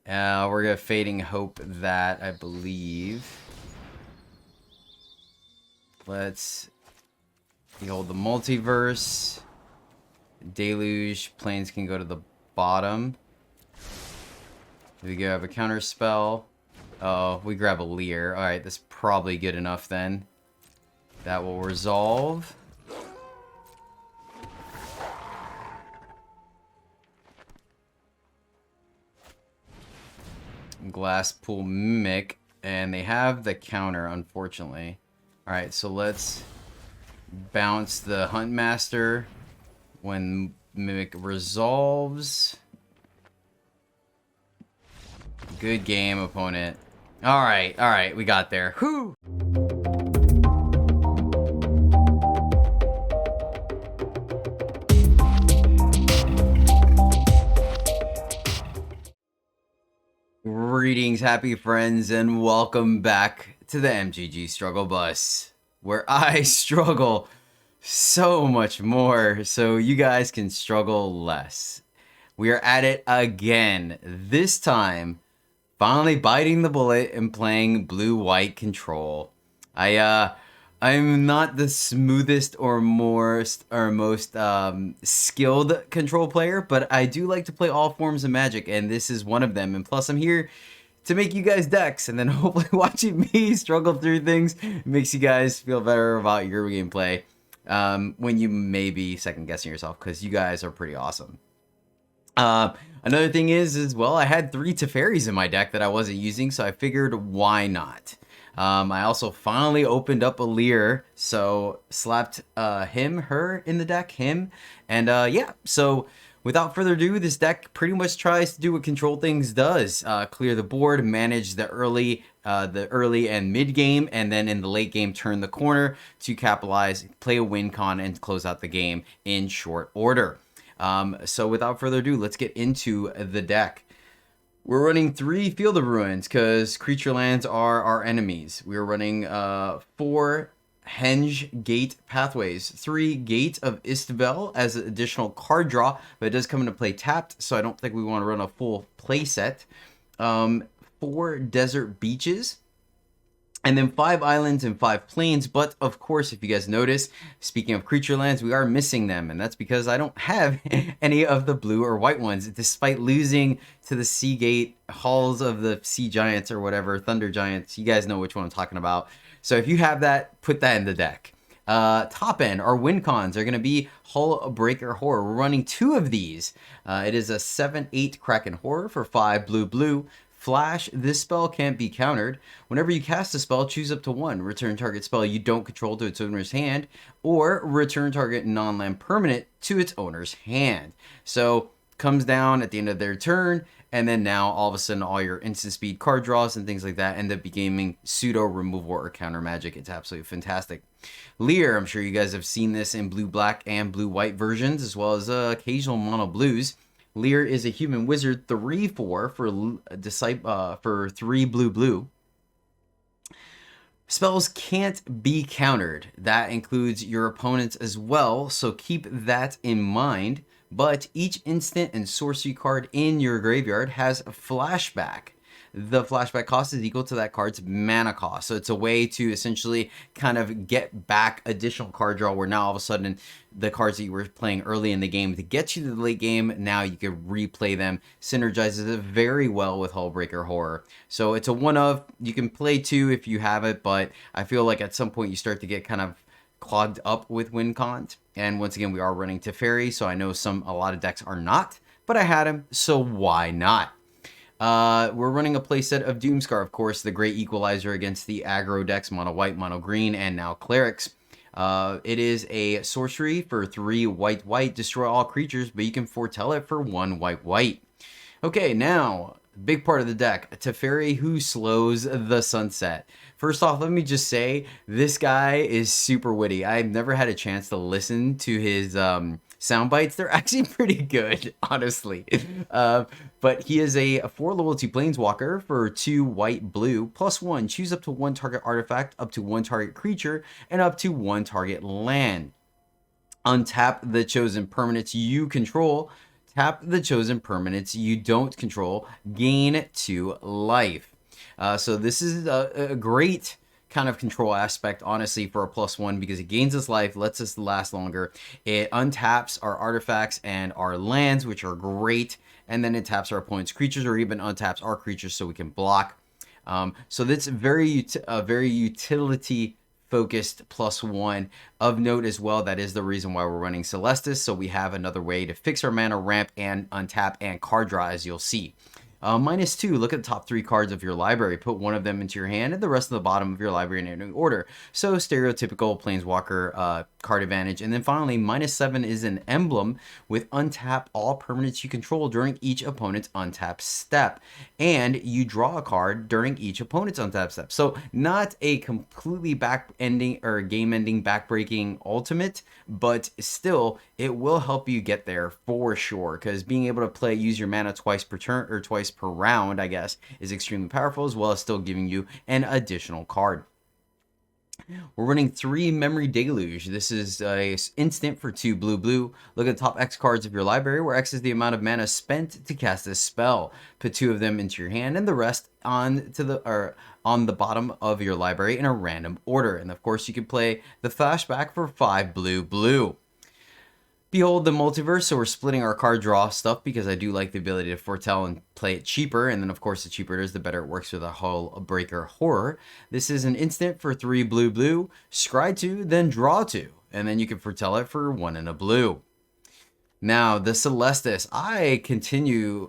We're gonna Fading Hope that, I believe. Let's behold the multiverse. Deluge. Planes can go to the bottom. We grab a counter spell. Oh, we grab a Lier. Alright, that's probably good enough then. That will resolve. Glasspool Mimic. And they have the counter, unfortunately. Alright, so let's bounce the Huntmaster when Mimic resolves. Good game, opponent. Alright, we got there. Whew! Greetings, happy friends, and welcome back to the MTG Struggle Bus, where I struggle so much more so you guys can struggle less. We are at it again, this time finally biting the bullet and playing blue-white control. I'm not the smoothest or most skilled control player, but I do like to play all forms of Magic, and this is one of them. And plus, I'm here to make you guys decks, and then hopefully watching me struggle through things makes you guys feel better about your gameplay when you may be second-guessing yourself, because you guys are pretty awesome. Another thing is, well, I had 3 Teferis in my deck that I wasn't using, so I figured why not? I also finally opened up a Lier, so slapped her in the deck, and yeah, so without further ado, this deck pretty much tries to do what Control Things does. Clear the board, manage the early and mid game, and then in the late game turn the corner to capitalize, play a win con, and close out the game in short order. So without further ado, let's get into the deck. We're running 3 Field of Ruins because creature lands are our enemies. We're running 4 Henge Gate Pathways, 3 Gate of Istvel as an additional card draw, but it does come into play tapped, so I don't think we want to run a full play set. 4 Desert Beaches, and then 5 islands and 5 plains. But of course, if you guys notice, speaking of creature lands, we are missing them, and that's because I don't have any of the blue or white ones, despite losing to the Seagate Halls of the Sea Giants or whatever, Thunder Giants. You guys know which one I'm talking about. So if you have that, put that in the deck. Top end, our win cons are going to be Hullbreaker Horror. We're running 2 of these. It is a 7/8 Kraken Horror for 5 blue. Flash, this spell can't be countered. Whenever you cast a spell, choose up to 1. Return target spell you don't control to its owner's hand, or return target non-land permanent to its owner's hand. So, comes down at the end of their turn, and then now all of a sudden all your instant speed card draws and things like that end up becoming pseudo removal or counter magic. It's absolutely fantastic. Lier, I'm sure you guys have seen this in blue-black and blue-white versions, as well as occasional mono blues. Lier is a human wizard 3/4 for 3 blue. Spells can't be countered. That includes your opponents as well, so keep that in mind. But each instant and sorcery card in your graveyard has a flashback. The flashback cost is equal to that card's mana cost. So it's a way to essentially kind of get back additional card draw, where now all of a sudden the cards that you were playing early in the game to get you to the late game, now you can replay them. Synergizes it very well with Hullbreaker Horror. So it's a one of. You can play 2 if you have it, but I feel like at some point you start to get kind of clogged up with win cons. And once again, we are running Teferi, so I know a lot of decks are not, but I had him, so why not? We're running a playset of Doomscar, of course, the great equalizer against the aggro decks, mono white, mono green, and now clerics. It is a sorcery for 3 white, destroy all creatures, but you can foretell it for 1 white. Okay, now, big part of the deck, Teferi who slows the sunset. First off, let me just say, this guy is super witty. I've never had a chance to listen to his sound bites. They're actually pretty good, honestly. But he is a 4 loyalty planeswalker for 2 white-blue, +1. Choose up to 1 target artifact, up to 1 target creature, and up to 1 target land. Untap the chosen permanents you control. Tap the chosen permanents you don't control, gain 2 life. So this is a great kind of control aspect, honestly, for a +1 because it gains us life, lets us last longer. It untaps our artifacts and our lands, which are great, and then it taps our opponent's creatures or even untaps our creatures so we can block. So that's very utility focused +1. Of note as well, that is the reason why we're running Celestis, so we have another way to fix our mana, ramp, and untap and card draw, as you'll see. -2, look at the top 3 cards of your library. Put one of them into your hand and the rest of the bottom of your library in any order. So stereotypical Planeswalker card advantage. And then finally, -7 is an emblem with untap all permanents you control during each opponent's untap step. And you draw a card during each opponent's untap step. So not a completely back-ending or game-ending, back-breaking ultimate, but still, it will help you get there for sure. Because being able to use your mana twice per turn, or twice per round, I guess, is extremely powerful, as well as still giving you an additional card. We're running 3 Memory Deluge. This is a instant for 2 blue. Look at the top X cards of your library, where X is the amount of mana spent to cast this spell. Put 2 of them into your hand and the rest on the bottom of your library in a random order. And of course, you can play the flashback for 5 blue. Behold the multiverse, so we're splitting our card draw stuff because I do like the ability to foretell and play it cheaper, and then of course the cheaper it is, the better it works with a Hullbreaker Horror. This is an instant for 3 blue, scry 2, then draw 2, and then you can foretell it for 1 and a blue. Now, the Celestis, I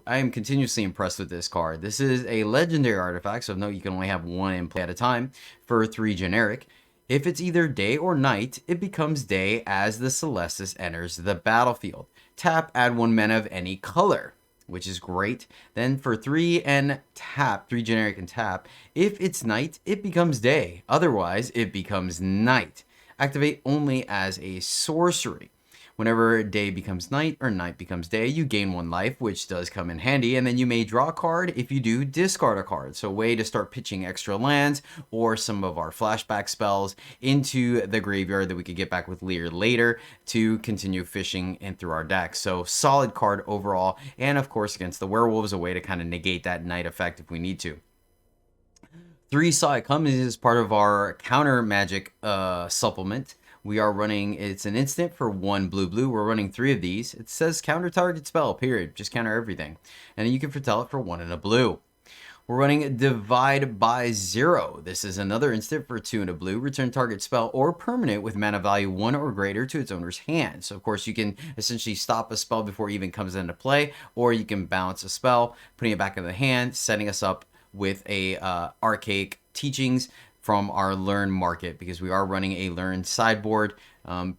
am continuously impressed with this card. This is a legendary artifact, so note you can only have 1 in play at a time for 3 generic. If it's either day or night, it becomes day as the Celestis enters the battlefield. Tap, add 1 mana of any color, which is great. Then for 3 and tap, 3 generic and tap, if it's night, it becomes day. Otherwise, it becomes night. Activate only as a sorcery. Whenever day becomes night or night becomes day, you gain 1 life, which does come in handy, and then you may draw a card. If you do, discard a card. So a way to start pitching extra lands or some of our flashback spells into the graveyard that we could get back with Lier later to continue fishing in through our deck. So solid card overall, and of course against the werewolves, a way to kind of negate that night effect if we need to. 3 Saw It Come is part of our counter magic supplement. We are running, it's an instant for 1 blue. We're running 3 of these. It says counter target spell, period. Just counter everything. And then you can foretell it for 1 and a blue. We're running Divide by 0. This is another instant for 2 and a blue. Return target spell or permanent with mana value 1 or greater to its owner's hand. So of course you can essentially stop a spell before it even comes into play, or you can bounce a spell, putting it back in the hand, setting us up with a Archaic Teachings from our Learn market, because we are running a Learn sideboard.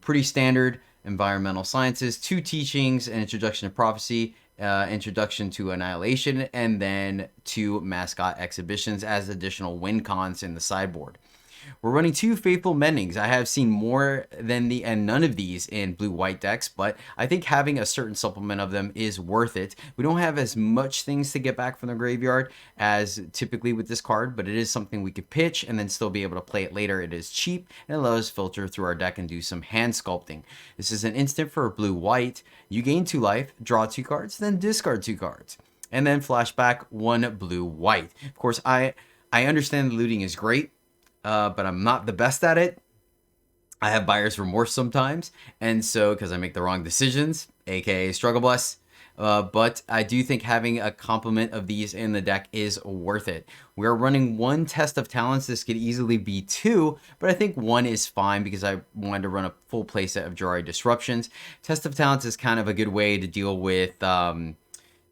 Pretty standard environmental sciences, 2 teachings, an introduction to prophecy, introduction to annihilation, and then 2 mascot exhibitions as additional win cons in the sideboard. We're running 2 Faithful Mendings. I have seen more than none of these in blue-white decks, but I think having a certain supplement of them is worth it. We don't have as much things to get back from the graveyard as typically with this card, but it is something we could pitch and then still be able to play it later. It is cheap and allows us to filter through our deck and do some hand sculpting. This is an instant for blue-white. You gain 2 life, draw 2 cards, then discard 2 cards. And then flashback 1 blue-white. Of course, I understand the looting is great, but I'm not the best at it. I have buyer's remorse sometimes, and so because I make the wrong decisions, aka struggle bus. But I do think having a complement of these in the deck is worth it. We're running 1 Test of Talents. This could easily be 2, but I think 1 is fine because I wanted to run a full playset of Jari Disruptions. Test of Talents is kind of a good way to deal with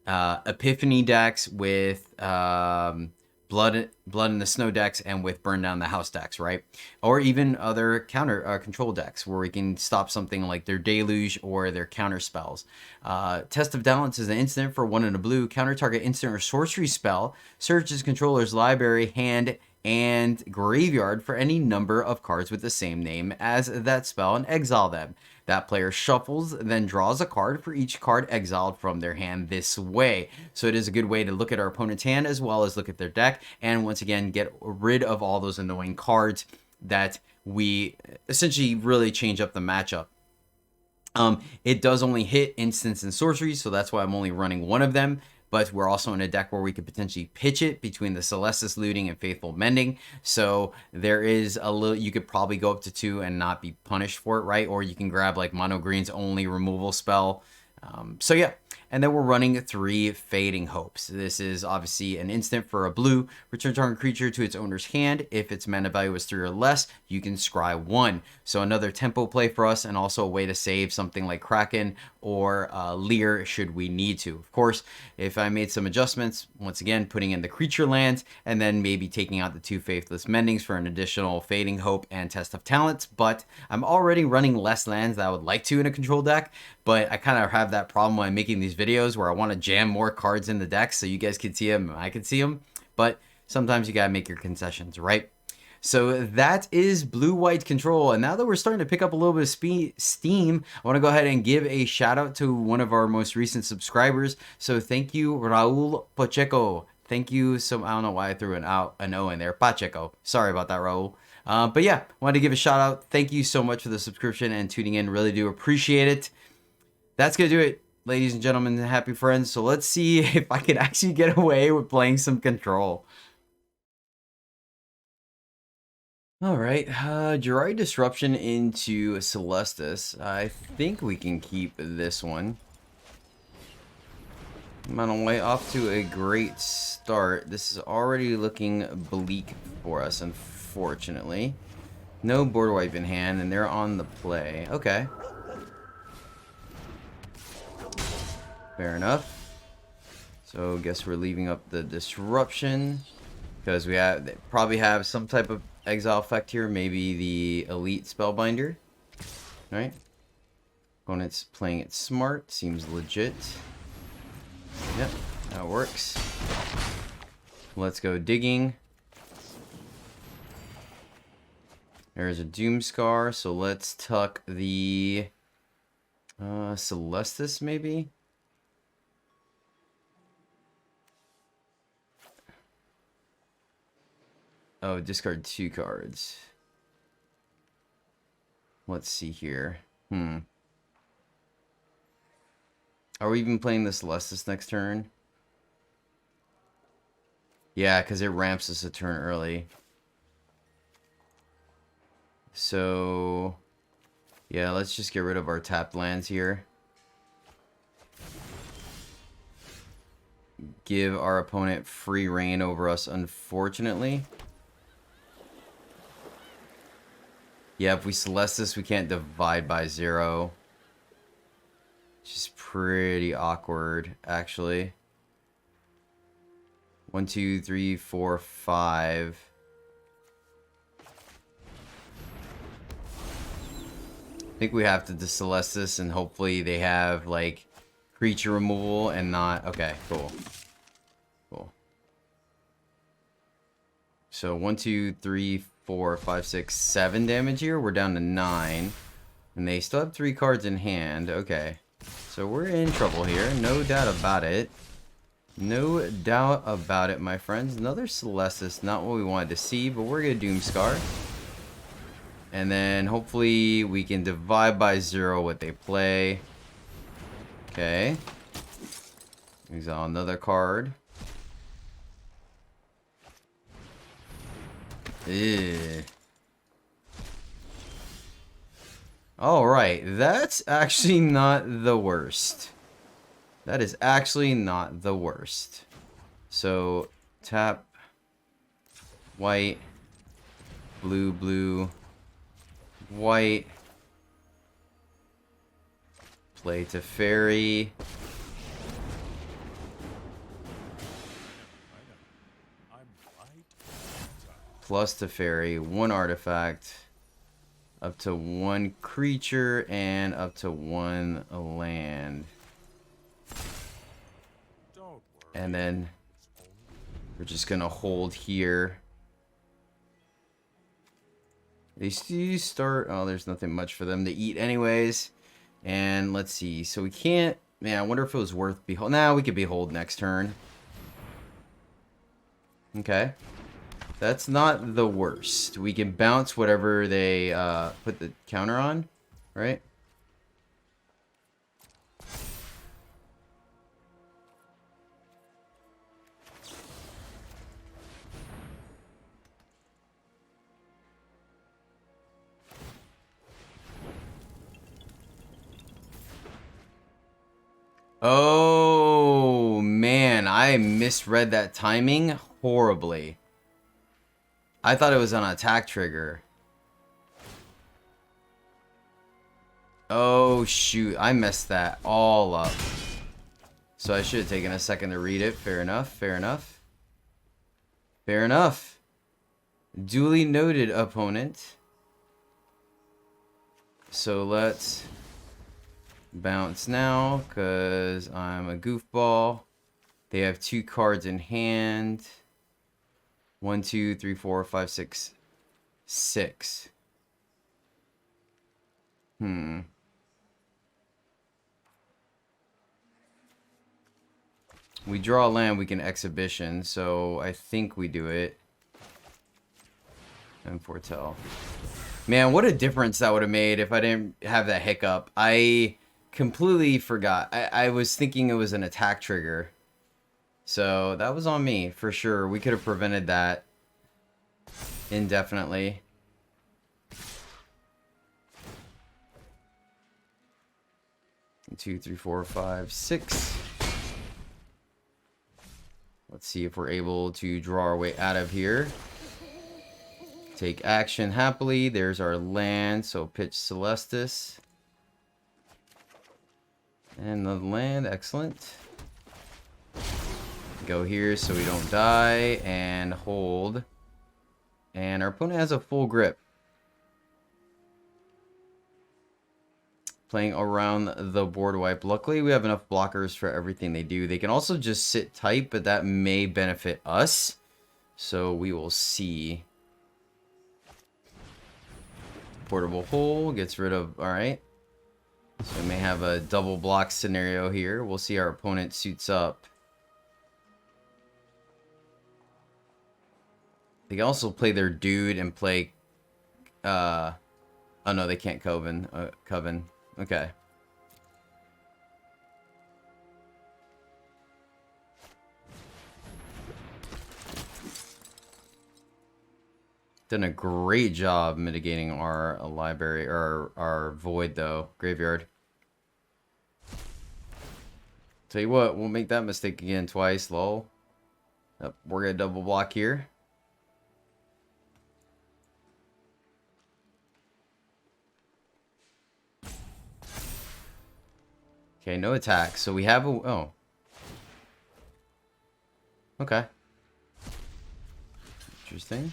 Epiphany decks, with Blood in the Snow decks, and with Burn Down the House decks, right? Or even other counter control decks where we can stop something like their Deluge or their counter spells. Test of Talents is an instant for 1 and a blue. Counter target instant or sorcery spell. Searches controller's library, hand, and graveyard for any number of cards with the same name as that spell and exile them. That player shuffles, then draws a card for each card exiled from their hand this way. So it is a good way to look at our opponent's hand as well as look at their deck, and once again get rid of all those annoying cards that we essentially really change up the matchup. It does only hit instants and sorceries, so that's why I'm only running one of them. But we're also in a deck where we could potentially pitch it between the Celestis Looting and Faithful Mending. So there is a little, you could probably go up to 2 and not be punished for it, right? Or you can grab like Mono Green's only removal spell. So yeah, and then we're running 3 Fading Hopes. This is obviously an instant for a blue. Return target creature to its owner's hand. If its mana value is 3 or less, you can scry 1. So another tempo play for us, and also a way to save something like Kraken or Lier should we need to. Of course, if I made some adjustments, once again, putting in the creature lands, and then maybe taking out the 2 Faithless Mendings for an additional Fading Hope and Test of Talents. But I'm already running less lands than I would like to in a control deck, but I kind of have that problem when I'm making these videos where I want to jam more cards in the deck so you guys can see them and I can see them. But sometimes you gotta make your concessions, right? So that is blue-white control. And now that we're starting to pick up a little bit of steam, I want to go ahead and give a shout out to one of our most recent subscribers. So thank you, Raul Pacheco. Thank you. So I don't know why I threw an O in there. Pacheco. Sorry about that, Raul. But yeah, wanted to give a shout out. Thank you so much for the subscription and tuning in. Really do appreciate it. That's going to do it, ladies and gentlemen, happy friends. So let's see if I can actually get away with playing some control. Alright, Jiraiya Disruption into Celestis. I think we can keep this one. Mono White off to a great start. This is already looking bleak for us, unfortunately. No board wipe in hand, and they're on the play. Okay. Fair enough. So, guess we're leaving up the Disruption. Because they probably have some type of exile effect here. Maybe the Elite Spellbinder. Right? Opponent's playing it smart. Seems legit. Yep, that works. Let's go digging. There's a Doomscar. So let's tuck the Celestis maybe? Oh, discard 2 cards. Let's see here. Are we even playing the Celestis next turn? Yeah, because it ramps us a turn early. So, yeah, let's just get rid of our tapped lands here. Give our opponent free reign over us, unfortunately. Yeah, if we Celestis, we can't divide by 0. Which is pretty awkward, actually. 1, 2, 3, 4, 5. I think we have to Celestis, and hopefully they have, like, creature removal and not... Okay, cool. Cool. So, 1, 2, 3, 4, 5, 6, 7 damage here. We're down to 9. And they still have 3 cards in hand. Okay. So we're in trouble here. No doubt about it. No doubt about it, my friends. Another Celestis. Not what we wanted to see, but we're going to Doomscar. And then hopefully we can divide by 0 what they play. Okay. Exile another card. Ew. Alright, that's actually not the worst. That is actually not the worst. So, tap, white, blue, blue, white, play Teferi. Plus Teferi, 1 artifact, up to 1 creature, and up to 1 land. And then we're just gonna hold here. They do start. Oh, there's nothing much for them to eat, anyways. And let's see. So we can't. Man, I wonder if it was worth behold. Nah, we could behold next turn. Okay. That's not the worst. We can bounce whatever they put the counter on, right? Oh, man. I misread that timing horribly. I thought it was an attack trigger. Oh, shoot. I messed that all up. So I should have taken a second to read it. Fair enough. Fair enough. Fair enough. Duly noted, opponent. So let's bounce now, because I'm a goofball. They have 2 cards in hand. 1, 2, 3, 4, 5, 6, 6. We draw a land, we can exhibition, so I think we do it. And foretell. Man, what a difference that would have made if I didn't have that hiccup. I completely forgot. I was thinking it was an attack trigger. So that was on me, for sure. We could have prevented that indefinitely. Two, three, four, five, 6. Let's see if we're able to draw our way out of here. Take action happily. There's our land. So pitch Celestis. And the land. Excellent. Go here so we don't die. And hold. And our opponent has a full grip. Playing around the board wipe. Luckily, we have enough blockers for everything they do. They can also just sit tight, but that may benefit us. So we will see. Portable hole gets rid of... Alright. So we may have a double block scenario here. We'll see our opponent suits up. They can also play their dude and play... Oh no, they can't Coven. Coven. Okay. Done a great job mitigating our library, or our void, though. Graveyard. Tell you what, we'll make that mistake again twice, lol. Yep, we're gonna double block here. Okay, no attack. So we have a... Oh. Okay. Interesting.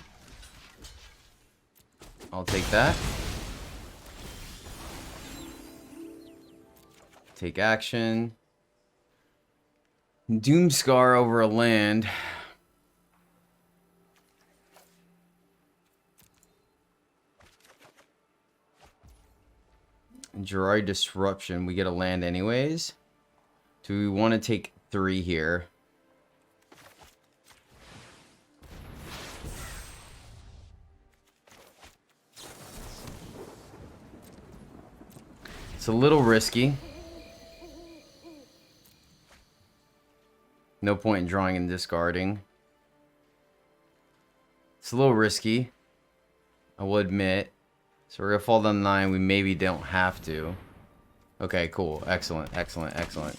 I'll take that. Take action. Doomscar over a land. Gerard Disruption. We get a land anyways. Do we want to take 3 here? It's a little risky. No point in drawing and discarding. It's a little risky, I will admit. So we're going to fall down 9. We maybe don't have to. Okay, cool. Excellent, excellent, excellent.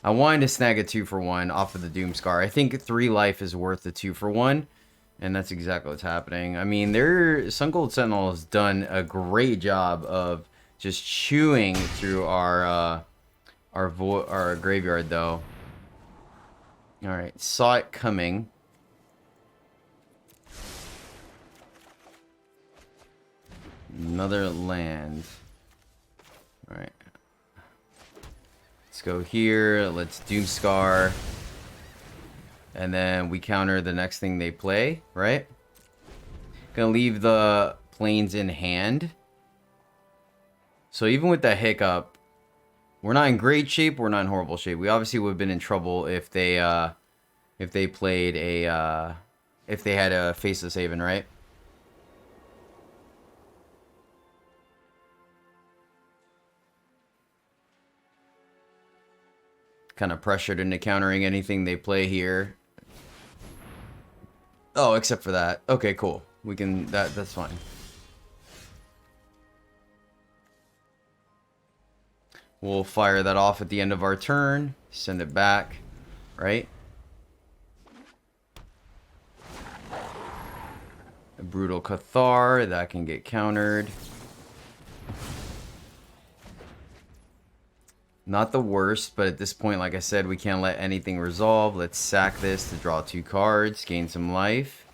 I wanted to snag a 2-for-1 off of the Doomscar. I think 3 life is worth the 2-for-1. And that's exactly what's happening. I mean, Sun Gold Sentinel has done a great job of just chewing through our graveyard, though. Alright, saw it coming. Another land. Alright. Let's go here. Let's Doomscar. And then we counter the next thing they play, right? Gonna leave the planes in hand. So even with that hiccup, we're not in great shape, we're not in horrible shape. We obviously would have been in trouble if they played a if they had a Faceless Haven, right? Kind of pressured into countering anything they play here. Oh, except for that. Okay, cool. We can that's fine. We'll fire that off at the end of our turn. Send it back, right? A Brutal Cathar, that can get countered. Not the worst, but at this point, like I said, we can't let anything resolve. Let's sack this to draw 2 cards, gain some life.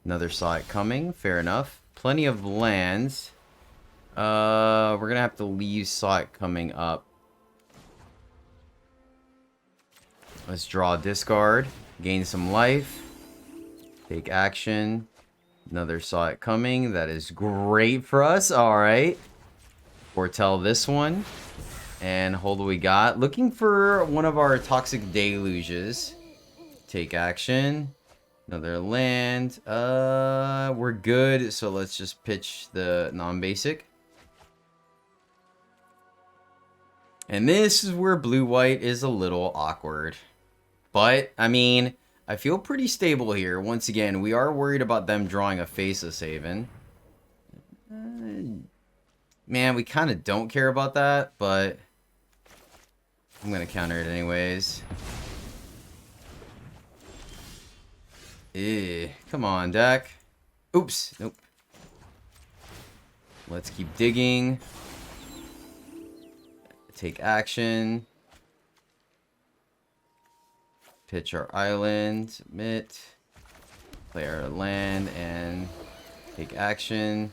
Another saw it coming, fair enough. Plenty of lands. We're gonna have to leave saw it coming up. Let's draw a discard, gain some life, take action. Another saw it coming, that is great for us, alright. Foretell this one. And hold what we got. Looking for one of our Toxic Deluges. Take action. Another land. We're good. So let's just pitch the non-basic. And this is where blue-white is a little awkward. But, I mean, I feel pretty stable here. Once again, we are worried about them drawing a Faceless Haven. Man, we kind of don't care about that, but I'm going to counter it anyways. Come on, deck. Oops. Nope. Let's keep digging. Take action. Pitch our island. Submit. Play our land and take action.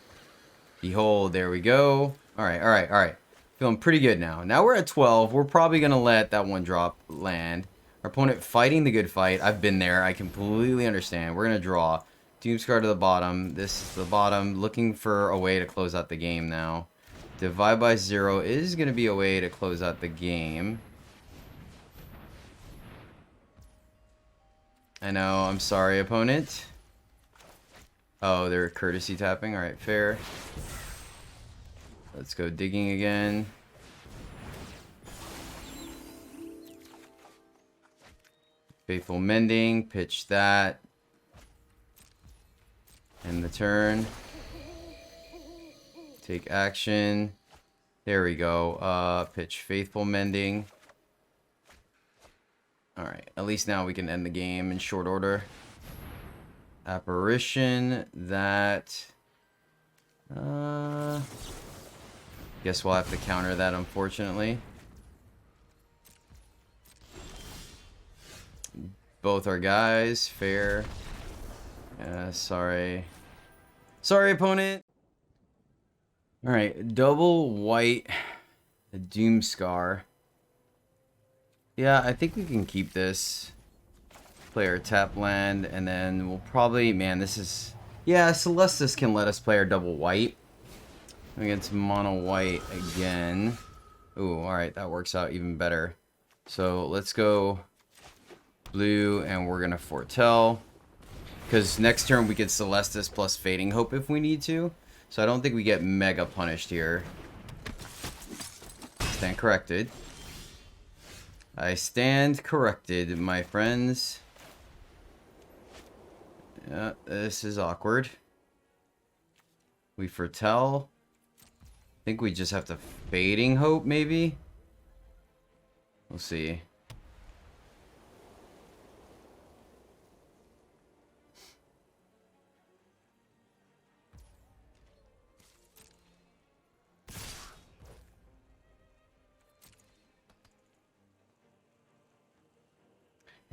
Behold, there we go. Alright. Feeling pretty good now. Now we're at 12. We're probably going to let that one drop land. Our opponent fighting the good fight. I've been there. I completely understand. We're going to draw. Doomscar to the bottom. This is the bottom. Looking for a way to close out the game now. Divide by 0 is going to be a way to close out the game. I know. I'm sorry, opponent. Oh, they're courtesy tapping. Alright, fair. Let's go digging again. Faithful Mending. Pitch that. End the turn. Take action. There we go. Pitch Faithful Mending. Alright, at least now we can end the game in short order. Apparition. That... guess we'll have to counter that, unfortunately. Both our guys. Fair. Sorry. Sorry, opponent. Alright, double white. A Doomscar. Yeah, I think we can keep this. Play our tap land, and then we'll probably... Man, this is... Yeah, Celestis can let us play our double white. Against mono white again. Ooh, alright, that works out even better. So, let's go blue, and we're gonna foretell. Because next turn we get Celestis plus Fading Hope if we need to. So I don't think we get mega punished here. Stand corrected. I stand corrected, my friends. Yeah, this is awkward. We foretell. I think we just have to Fading Hope, maybe? We'll see.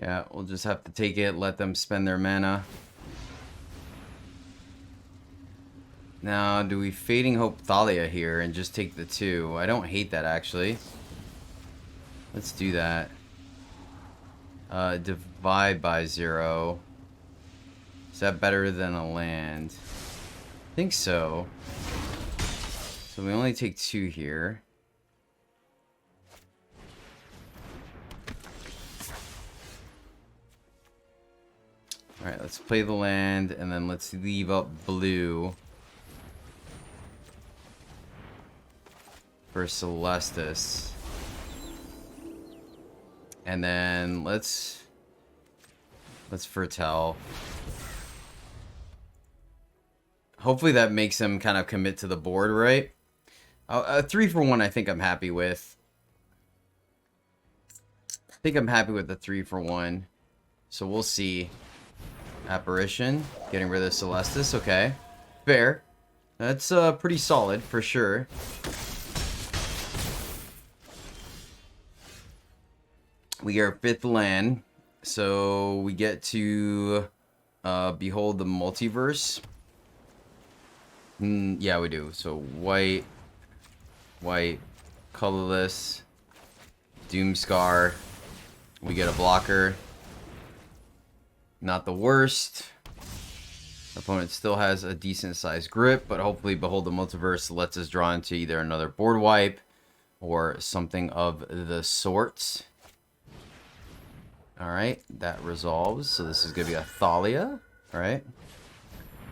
Yeah, we'll just have to take it, let them spend their mana. Now, do we Fading Hope Thalia here and just take the 2? I don't hate that, actually. Let's do that. Divide by 0. Is that better than a land? I think so. So we only take 2 here. Alright, let's play the land, and then let's leave up blue for Celestis. And then let's foretell. Hopefully that makes them kind of commit to the board, right? A 3-for-1 I think I'm happy with. think I'm happy with the 3-for-1. So we'll see. Apparition. Getting rid of Celestis. Okay. Fair. That's pretty solid for sure. We get our 5th land. So we get to behold the multiverse. Yeah, we do. So white, colorless, Doomscar. We get a blocker. Not the worst. Opponent still has a decent sized grip, but hopefully Behold the Multiverse lets us draw into either another board wipe or something of the sorts. Alright, that resolves. So this is going to be a Thalia, right?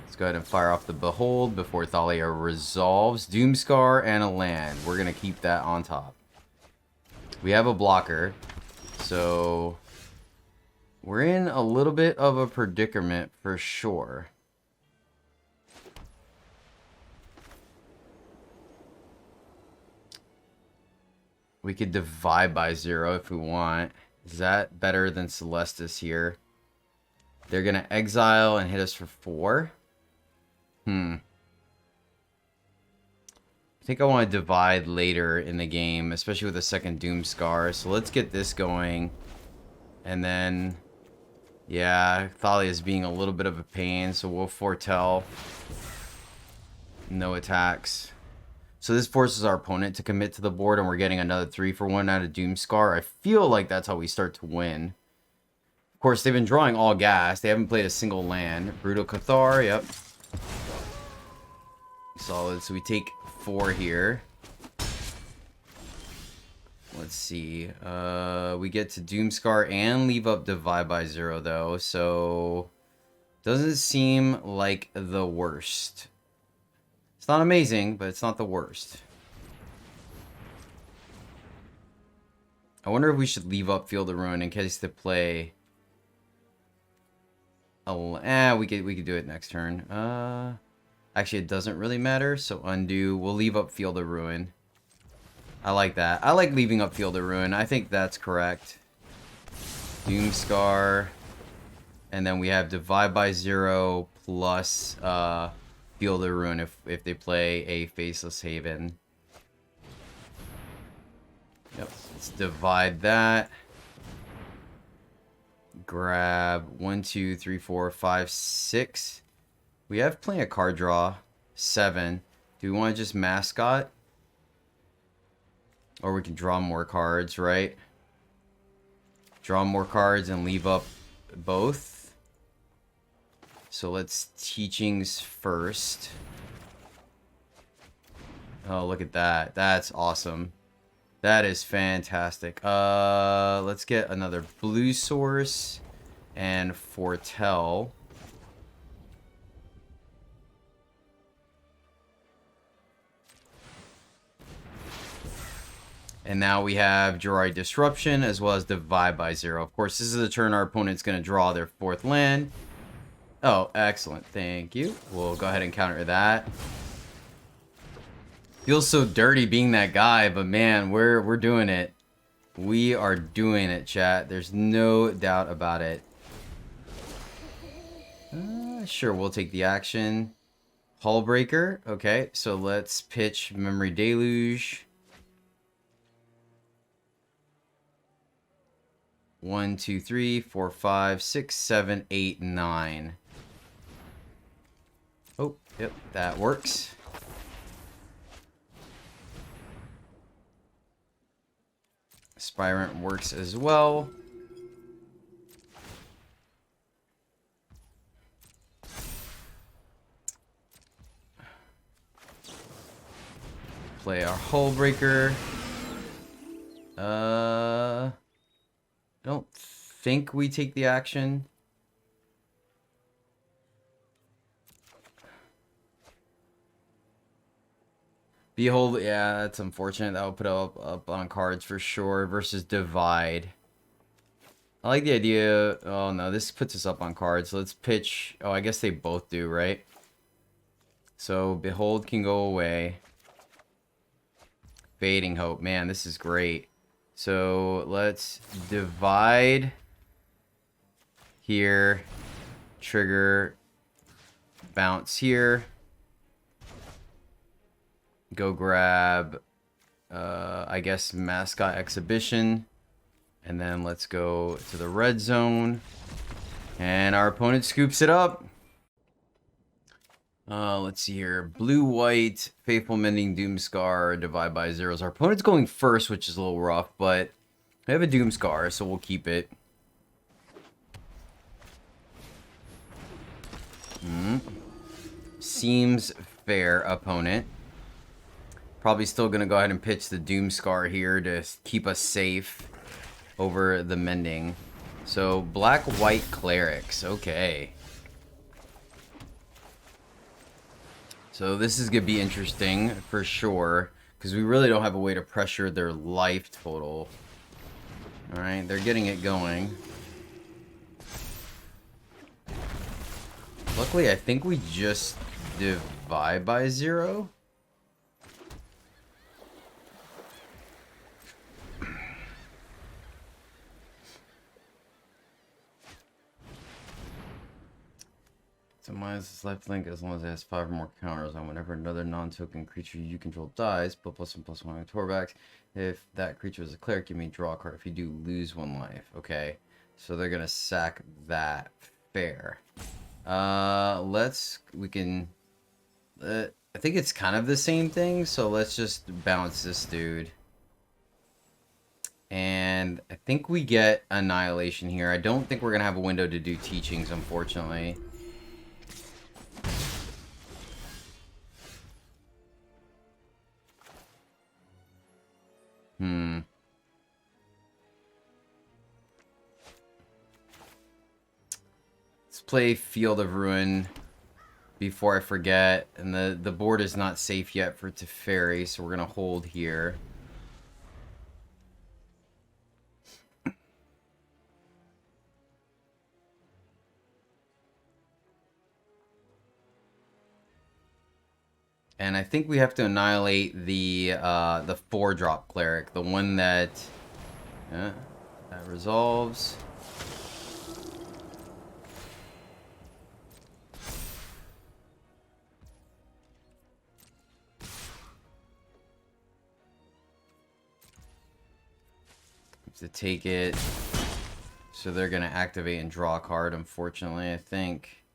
Let's go ahead and fire off the Behold before Thalia resolves. Doomscar and a land. We're going to keep that on top. We have a blocker, so we're in a little bit of a predicament for sure. We could divide by 0 if we want. Is that better than Celestis here? They're going to exile and hit us for 4. I think I want to divide later in the game, especially with the second Doomscar. So let's get this going. And then, yeah, Thalia is being a little bit of a pain, so we'll foretell. No attacks. So this forces our opponent to commit to the board, and we're getting another 3-for-1 out of Doomscar. I feel like that's how we start to win. Of course, they've been drawing all gas. They haven't played a single land. Brutal Cathar, yep. Solid. So we take 4 here. Let's see. We get to Doomscar and leave up Divide by 0, though. So doesn't seem like the worst. It's not amazing, but it's not the worst. I wonder if we should leave up Field of Ruin in case they play. We could do it next turn. Actually, it doesn't really matter. So undo. We'll leave up Field of Ruin. I like that. I like leaving up Field of Ruin. I think that's correct. Doomscar. And then we have Divide by 0 plus Field of Ruin if they play a Faceless Haven. Yep. Let's divide that. Grab 1, 2, 3, 4, 5, 6. We have plenty of card draw. 7. Do we want to just Mascot? Or we can draw more cards, right? Draw more cards and leave up both. So let's Teachings first. Oh, look at that. That's awesome. That is fantastic. Let's get another blue source and Foretell. And now we have Jurari Disruption as well as Divide by 0. Of course, this is the turn our opponent's going to draw their 4th land. Oh, excellent. Thank you. We'll go ahead and counter that. Feels so dirty being that guy, but man, we're doing it. We are doing it, chat. There's no doubt about it. Sure, we'll take the action. Hullbreaker. Okay, so let's pitch Memory Deluge. 1, 2, 3, 4, 5, 6, 7, 8, 9. Oh, yep, that works. Spirant works as well. Play our Hullbreaker. I don't think we take the action. Behold, yeah, that's unfortunate. That will put up on cards for sure. Versus Divide. I like the idea. Oh no, this puts us up on cards. So let's pitch. Oh, I guess they both do, right? So Behold can go away. Fading Hope. Man, this is great. So let's divide here, trigger, bounce here, go grab, I guess, mascot exhibition, and then let's go to the red zone, and our opponent scoops it up. Let's see here. Blue, white, Faithful Mending, Doomscar, Divide by Zeros. Our opponent's going first, which is a little rough, but I have a Doomscar, so we'll keep it. Seems fair, opponent. Probably still going to go ahead and pitch the Doomscar here to keep us safe over the Mending. So, black, white, Clerics. Okay. So this is going to be interesting for sure, because we really don't have a way to pressure their life total. Alright, they're getting it going. Luckily, I think we just divide by 0. So minus this life link as long as it has 5 or more counters on whenever another non-token creature you control dies, but +1/+1 on Torbacks. If that creature is a cleric, you may draw a card. If you do, lose 1 life. Okay, so they're gonna sack that. Fair. We can. I think it's kind of the same thing. So let's just bounce this dude. And I think we get Annihilation here. I don't think we're gonna have a window to do teachings, unfortunately. Let's play Field of Ruin before I forget. And the board is not safe yet for Teferi, so we're going to hold here. And I think we have to annihilate the 4-drop cleric, the one that resolves. To take it, so they're gonna activate and draw a card. Unfortunately, I think.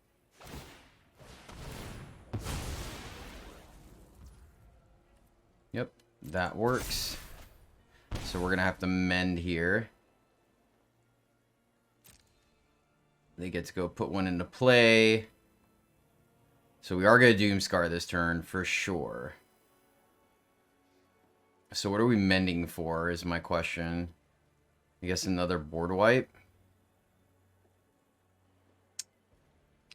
Yep, that works. So we're gonna have to mend here. They get to go put one into play. So we are gonna Doomscar this turn for sure. So what are we mending for is my question. I guess another board wipe.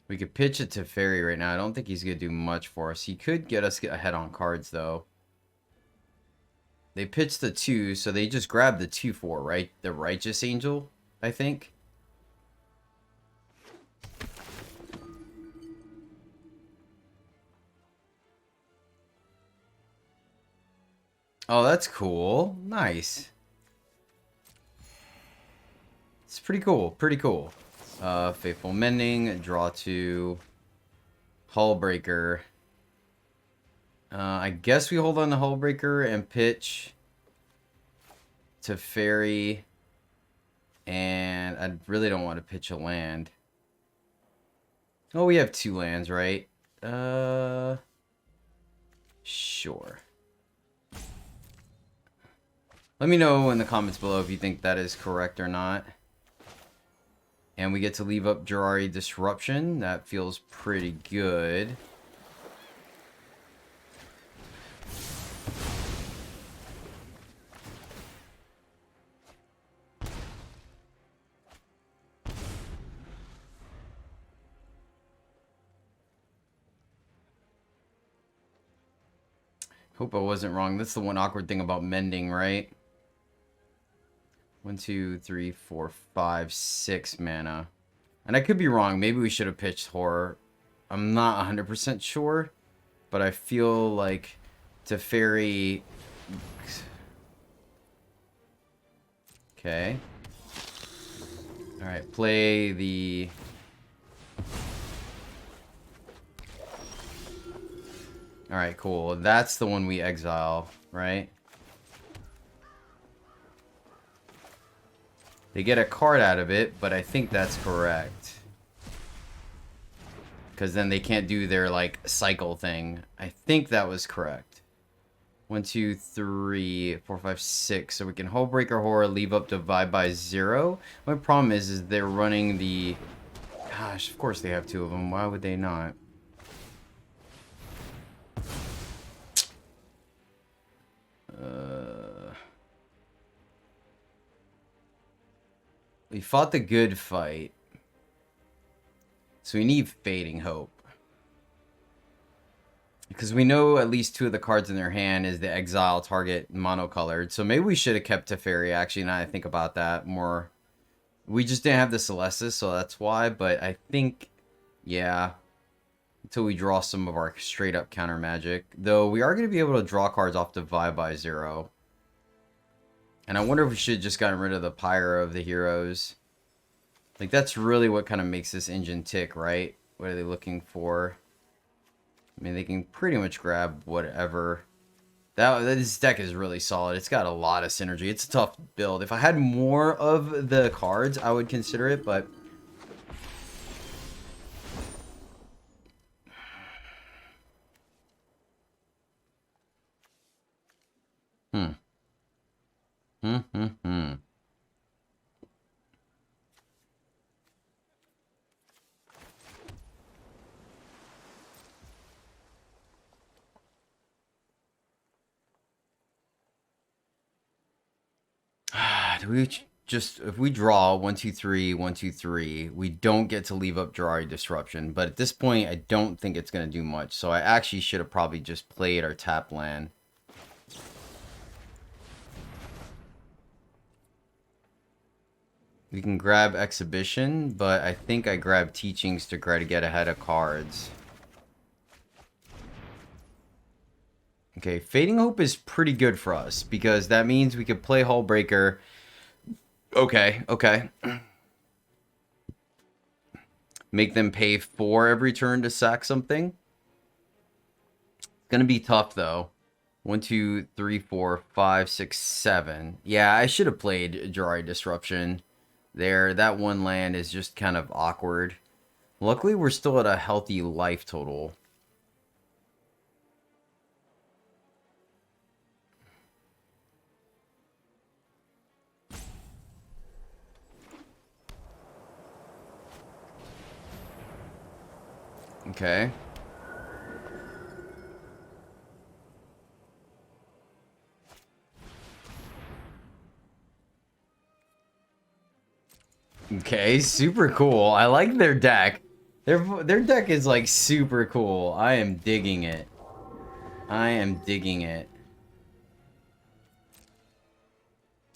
We could pitch it to Teferi right now. I don't think he's going to do much for us. He could get us ahead on cards, though. They pitched the 2, so they just grabbed the 2/4, right? The Righteous Angel, I think. Oh, that's cool. Nice. It's pretty cool. Pretty cool. Faithful Mending. Draw 2. Hullbreaker. I guess we hold on to Hullbreaker and pitch to Teferi. And I really don't want to pitch a land. Oh, we have 2 lands, right? Sure. Let me know in the comments below if you think that is correct or not. And we get to leave up Jarari Disruption. That feels pretty good. Hope I wasn't wrong. That's the one awkward thing about mending, right? 1, 2, 3, 4, 5, 6 mana. And I could be wrong. Maybe we should have pitched Horror. I'm not 100% sure. But I feel like Teferi... Okay. Alright, play the... Alright, cool. That's the one we exile, right? They get a card out of it, but I think that's correct. Because then they can't do their, like, cycle thing. I think that was correct. 1, 2, 3, 4, 5, 6. So we can Hullbreaker Horror, leave up divide by 0. My problem is they're running the... Gosh, of course they have 2 of them. Why would they not? We fought the good fight. So we need Fading Hope. Because we know at least 2 of the cards in their hand is the exile target monocolored. So maybe we should have kept Teferi, actually, now I think about that more. We just didn't have the Celestis, so that's why. But I think, yeah, until we draw some of our straight up counter magic. Though we are going to be able to draw cards off divide by 0. And I wonder if we should have just gotten rid of the Pyre of the Heroes. Like, that's really what kind of makes this engine tick, right? What are they looking for? I mean, they can pretty much grab whatever. This deck is really solid. It's got a lot of synergy. It's a tough build. If I had more of the cards, I would consider it, but... Do we just, if we draw 1, 2, 3, 1, 2, 3, we don't get to leave up Jari Disruption. But at this point, I don't think it's going to do much. So I actually should have probably just played our tap land. We can grab Exhibition, but I think I grabbed Teachings to try to get ahead of cards. Okay, Fading Hope is pretty good for us, because that means we could play Hullbreaker. Okay, okay. Make them pay 4 every turn to sack something. It's gonna be tough, though. 1, 2, 3, 4, 5, 6, 7. Yeah, I should have played Jari Disruption there. That one land is just kind of awkward. Luckily, we're still at a healthy life total. Okay. Okay, super cool. I like their deck. Their deck is like super cool. I am digging it. I am digging it.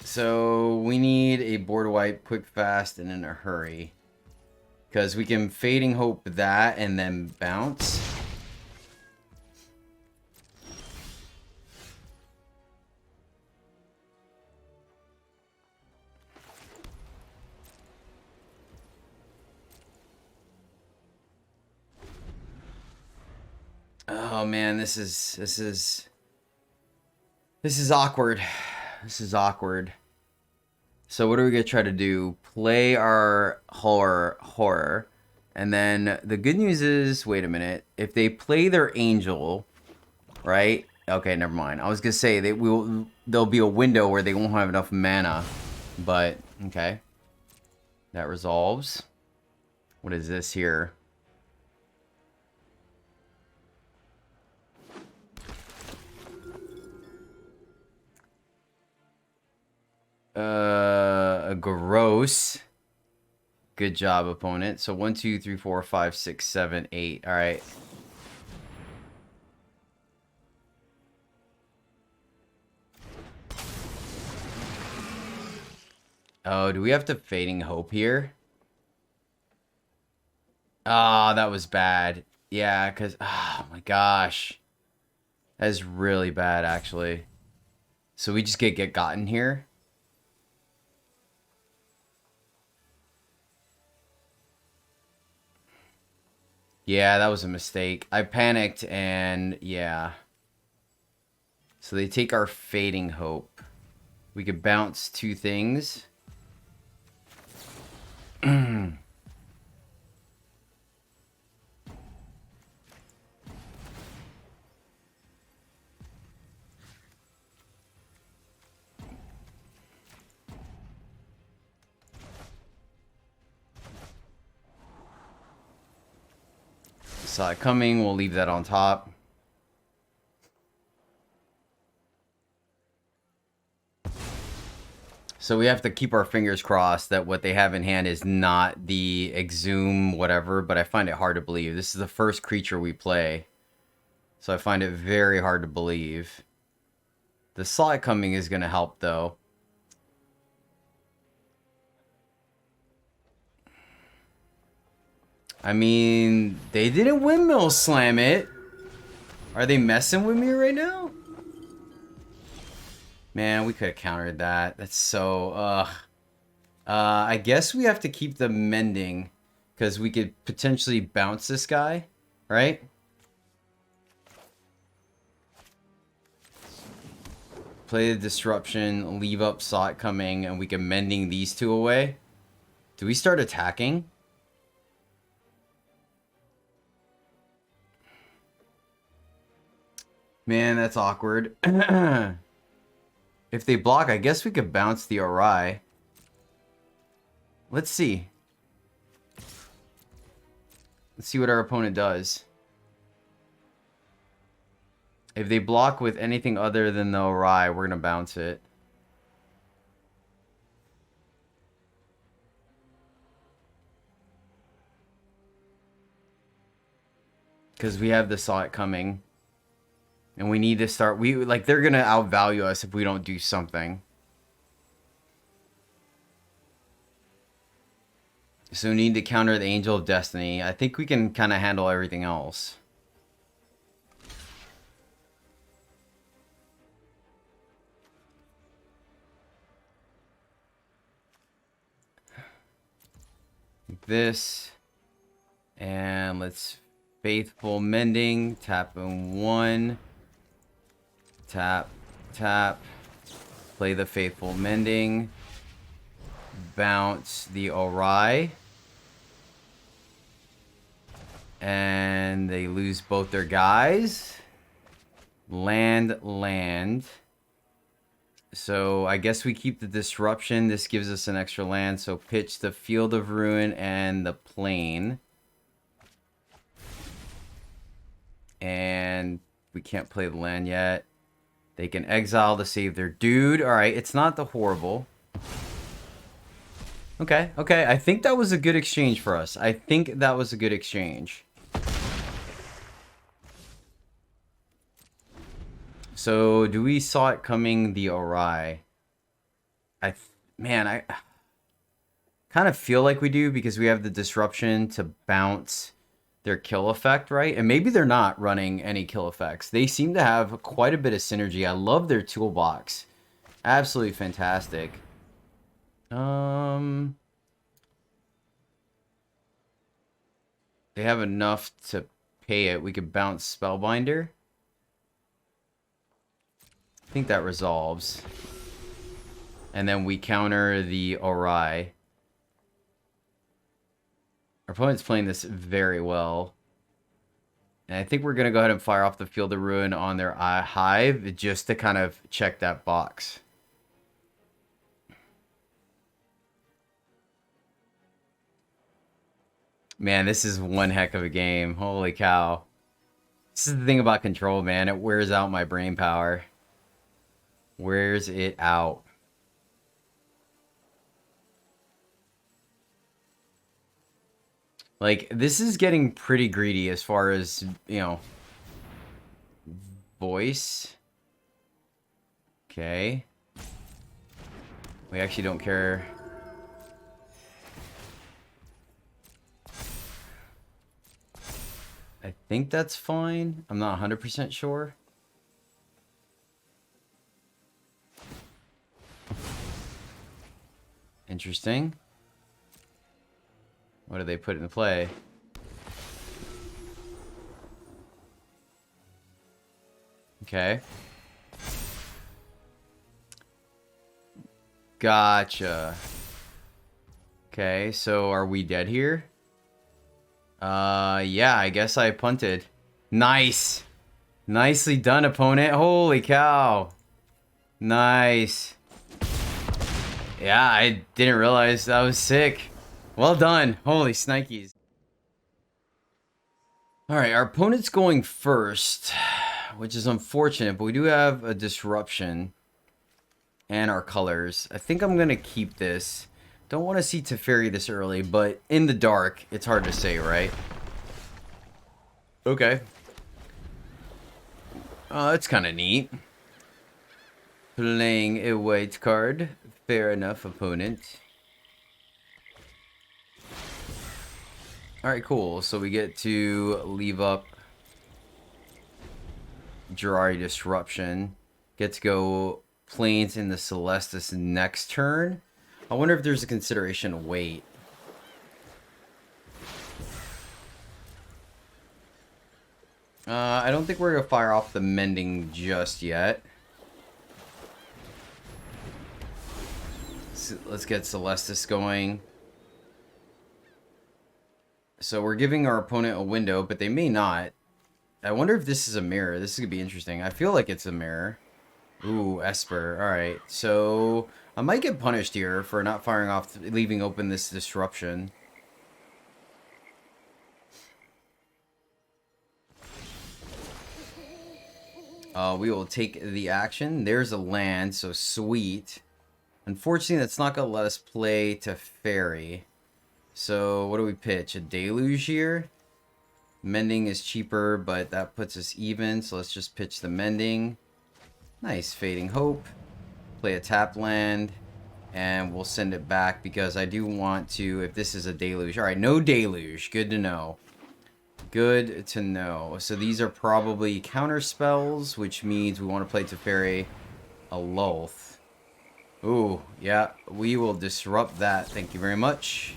So we need a board wipe quick, fast, and in a hurry. Because we can Fading Hope that and then bounce. Oh man, this is awkward. This is awkward. So what are we gonna try to do? Play our horror. And then the good news is, wait a minute. If they play their angel, right? Okay, never mind. I was gonna say there'll be a window where they won't have enough mana. But okay. That resolves. What is this here? Gross. Good job, opponent. So 1, 2, 3, 4, 5, 6, 7, 8. All right. Oh, do we have to Fading Hope here? Ah, oh, that was bad. Yeah, because, oh my gosh. That's really bad, actually. So we just get gotten here. Yeah, that was a mistake. I panicked and yeah. So they take our Fading Hope. We could bounce 2 things. Saw it coming, we'll leave that on top. So we have to keep our fingers crossed that what they have in hand is not the Exhume whatever, but I find it hard to believe. This is the first creature we play, so I find it very hard to believe. The Saw It Coming is going to help, though. I mean, they didn't Windmill Slam it. Are they messing with me right now? Man, we could have countered that. That's so, I guess we have to keep the Mending, because we could potentially bounce this guy, right? Play the Disruption, leave up Saw It Coming, and we can Mending these 2 away. Do we start attacking? Man, that's awkward. If they block, I guess we could bounce the Orai. Let's see. Let's see what our opponent does. If they block with anything other than the Orai, we're going to bounce it. Because we have the Saw It Coming. And we need to start... they're going to outvalue us if we don't do something. So we need to counter the Angel of Destiny. I think we can kind of handle everything else. This. And let's Faithful Mending. Tap in 1. Tap, tap. Play the Faithful Mending. Bounce the Orai. And they lose both their guys. Land, land. So I guess we keep the Disruption. This gives us an extra land. So pitch the Field of Ruin and the Plane. And we can't play the land yet. They can exile to save their dude. Alright, it's not the horrible. Okay, okay. I think that was a good exchange for us. I think that was a good exchange. So, do we Saw It Coming the Orai? Man, I kind of feel like we do because we have the Disruption to bounce their kill effect, right? And maybe they're not running any kill effects. They seem to have quite a bit of synergy. I love their toolbox. Absolutely fantastic. They have enough to pay it. We could bounce Spellbinder. I think that resolves. And then we counter the Orai. Our opponent's playing this very well. And I think we're going to go ahead and fire off the Field of Ruin on their Hive just to kind of check that box. Man, this is one heck of a game. Holy cow. This is the thing about Control, man. It wears out my brain power. Wears it out. Like, this is getting pretty greedy as far as, you know, voice. Okay. We actually don't care. I think that's fine. I'm not 100% sure. Interesting. What do they put into play? Okay. Gotcha. Okay, so are we dead here? Yeah, I guess I punted. Nice. Nicely done, opponent. Holy cow. Nice. Yeah, I didn't realize that was sick. Well done. Holy snikes. Alright, our opponent's going first, which is unfortunate, but we do have a disruption and our colors. I think I'm going to keep this. Don't want to see Teferi this early, but in the dark, it's hard to say, right? Okay. That's kind of neat. Playing a white card. Fair enough, opponent. Alright, cool. So we get to leave up Jiraiya Disruption. Get to go Plains in the Celestis next turn. I wonder if there's a consideration to wait. I don't think we're going to fire off the Mending just yet. So let's get Celestis going. So we're giving our opponent a window, but they may not. I wonder if this is a mirror. This is going to be interesting. I feel like it's a mirror. Ooh, Esper. Alright, so I might get punished here for not firing off, leaving open this disruption. We will take the action. There's a land, so sweet. Unfortunately, that's not going to let us play Teferi. So, what do we pitch? A Deluge here? Mending is cheaper, but that puts us even, so let's just pitch the Mending. Nice, Fading Hope. Play a tap land, and we'll send it back because I do want to, if this is a Deluge. Alright, no Deluge. Good to know. Good to know. So these are probably counter spells, which means we want to play Teferi a Lolth. Ooh, yeah, we will disrupt that. Thank you very much.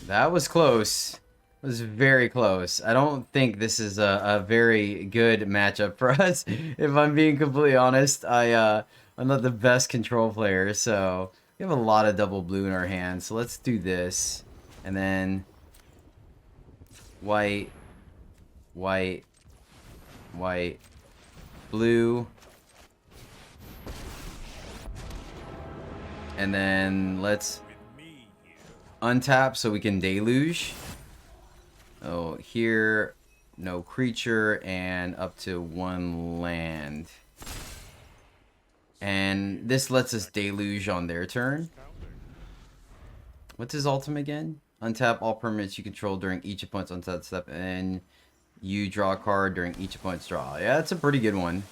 That was close. It was very close. I don't think this is a very good matchup for us. If I'm being completely honest, I'm not the best control player, so we have a lot of double blue in our hands. So let's do this, and then white, white, white, blue, and then let's untap so we can Deluge. Oh, here, no creature, and up to one land. And this lets us Deluge on their turn. What's his ultimate again? Untap all permanents you control during each opponent's untap step, and you draw a card during each opponent's draw. Yeah, that's a pretty good one.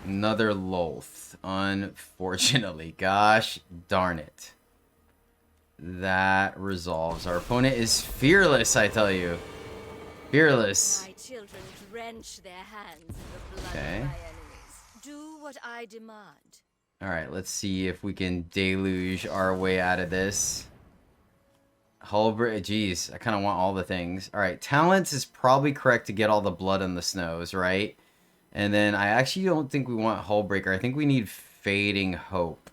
Another Lolth, unfortunately. Gosh darn it. That resolves. Our opponent is fearless, I tell you. Fearless. My children drench their hands in the blood Okay. of my enemies. Do what I demand. Alright, let's see if we can Deluge our way out of this. Hullbreaker, jeez, I kind of want all the things. Alright, Talents is probably correct to get all the blood on the snows, right? And then I actually don't think we want Hullbreaker. I think we need Fading Hope.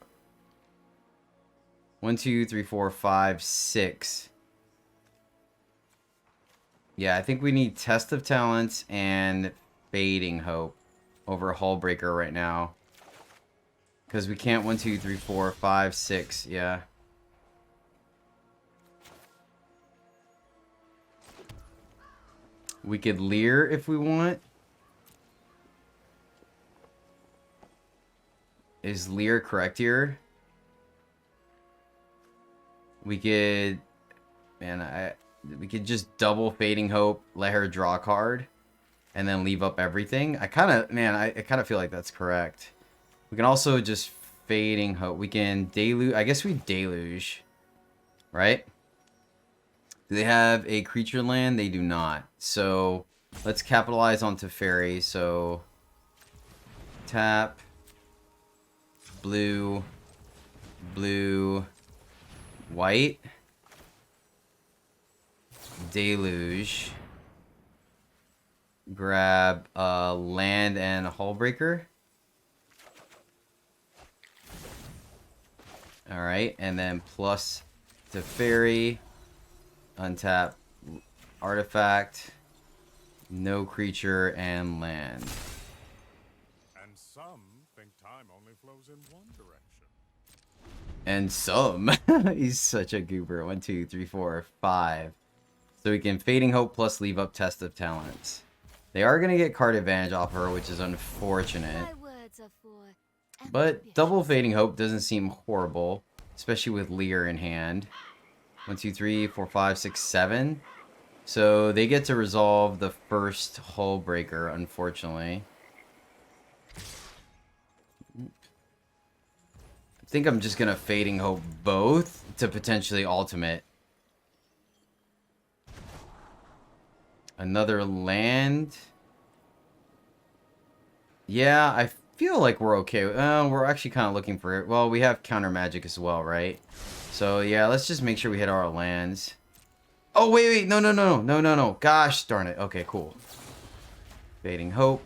1, 2, 3, 4, 5, 6. Yeah, I think we need Test of Talents and Fading Hope over Hullbreaker right now. Because we can't 1, 2, 3, 4, 5, 6. Yeah. We could Lier if we want. Is Lier correct here? We could, man, we could just double Fading Hope, let her draw a card, and then leave up everything. I kind of feel like that's correct. We can also just Fading Hope. We can Deluge. I guess we Deluge, right? Do they have a creature land? They do not. So let's capitalize on Teferi. So tap, blue, blue, white, Deluge, grab land and a Hullbreaker. Alright, and then plus Teferi, untap artifact, no creature, and land. And some think time only flows in one direction. And some. He's such a goober. 1, 2, 3, 4, 5. So we can Fading Hope plus leave up Test of Talents. They are going to get card advantage off her, which is unfortunate. My words are for But ambitious. double Fading Hope doesn't seem horrible, especially with Lier in hand. 1, 2, 3, 4, 5, 6, 7. So they get to resolve the first Hullbreaker, unfortunately. I think I'm just going to Fading Hope both to potentially ultimate. Another land. Yeah, I feel like we're okay. We're actually kind of looking for it. Well, we have counter magic as well, right? So yeah, let's just make sure we hit our lands. Oh, wait. No. Gosh darn it. Okay, cool. Fading Hope.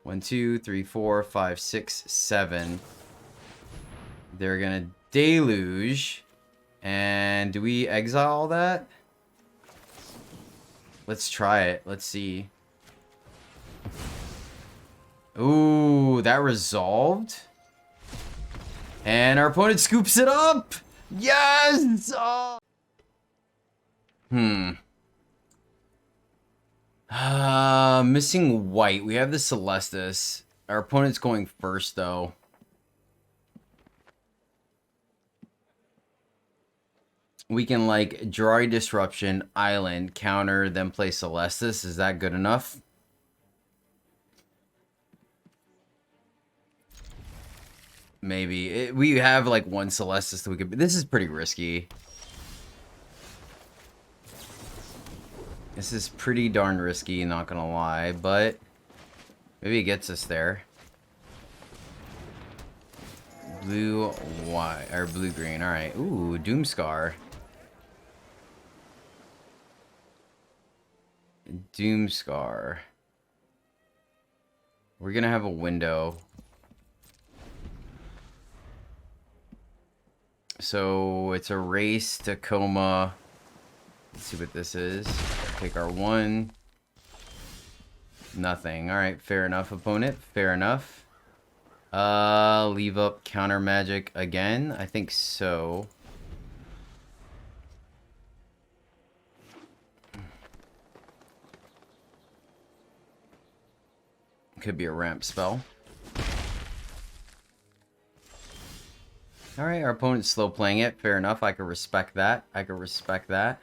1, 2, 3, 4, 5, 6, 7. They're gonna deluge. And do we exile all that? Let's try it. Let's see. Ooh, that resolved. And our opponent scoops it up. Yes! Oh. Missing white. We have the Celestis. Our opponent's going first, though. We can, like, Jari Disruption, Island, counter, then play Celestis. Is that good enough? Maybe. We have, like, one Celestis that we could... This is pretty risky. This is pretty darn risky, not gonna lie, but... Maybe it gets us there. Blue, white, or blue-green. Alright. Ooh, Doomscar. Doomscar. We're gonna have a window. So it's a race to coma. Let's see what this is. Take our one. Nothing. Alright, fair enough, opponent. Fair enough. Leave up counter magic again? I think so. Could be a ramp spell. Alright, our opponent's slow playing it. Fair enough. I can respect that. I can respect that.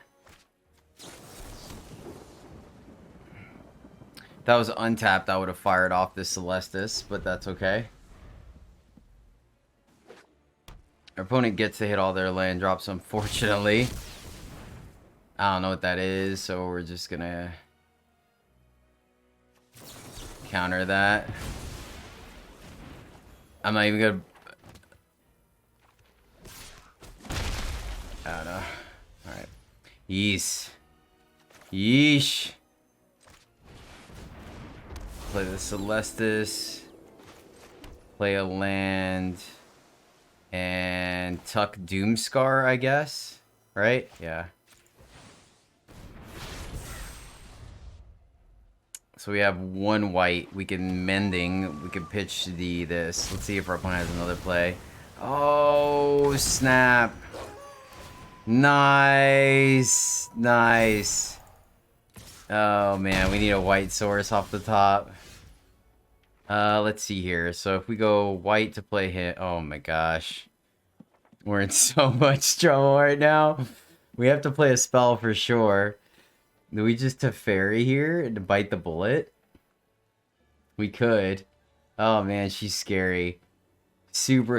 If that was untapped, I would have fired off this Celestis, but that's okay. Our opponent gets to hit all their land drops, unfortunately. I don't know what that is, so we're just gonna counter that. I'm not even gonna... I don't know. Alright. Yeesh. Yeesh. Play the Celestis. Play a land. And tuck Doomscar, I guess. Right? Yeah. So we have one white. We can mending. We can pitch this. Let's see if our opponent has another play. Oh, snap. Nice. Nice. Oh, man. We need a white source off the top. Let's see here. So if we go white to play hit... Oh, my gosh. We're in so much trouble right now. We have to play a spell for sure. Do we just Teferi here and to bite the bullet? We could. Oh, man. She's scary. Super...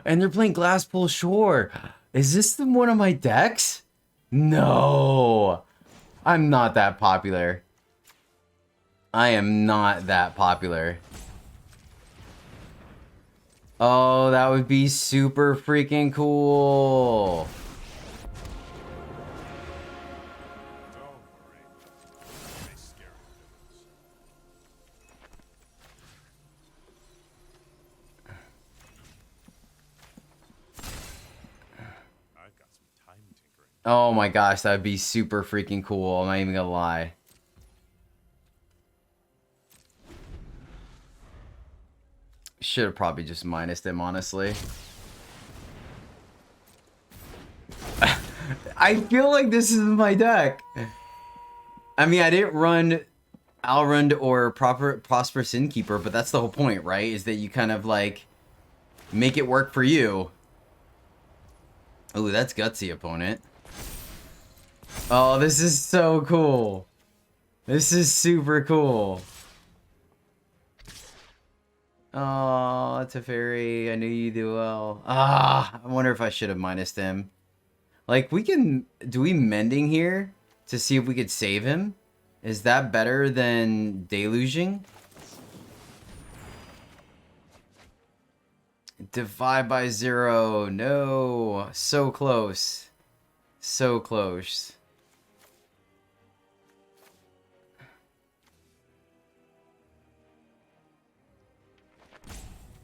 And they're playing Glasspool Shore. Is this one of my decks? No. I'm not that popular. I am not that popular. Oh, that would be super freaking cool. Oh my gosh, that would be super freaking cool. I'm not even gonna lie. Should have probably just minused him, honestly. I feel like this is my deck. I mean, I didn't run Alrund or Prosperous Innkeeper, but that's the whole point, right? Is that you kind of like make it work for you. Ooh, that's gutsy, opponent. Oh, this is so cool. This is super cool. Oh, Teferi, I knew you do well. Ah, I wonder if I should have minused him. Like, we can... Do we mending here to see if we could save him? Is that better than deluging? Divide by 0. No. So close. So close.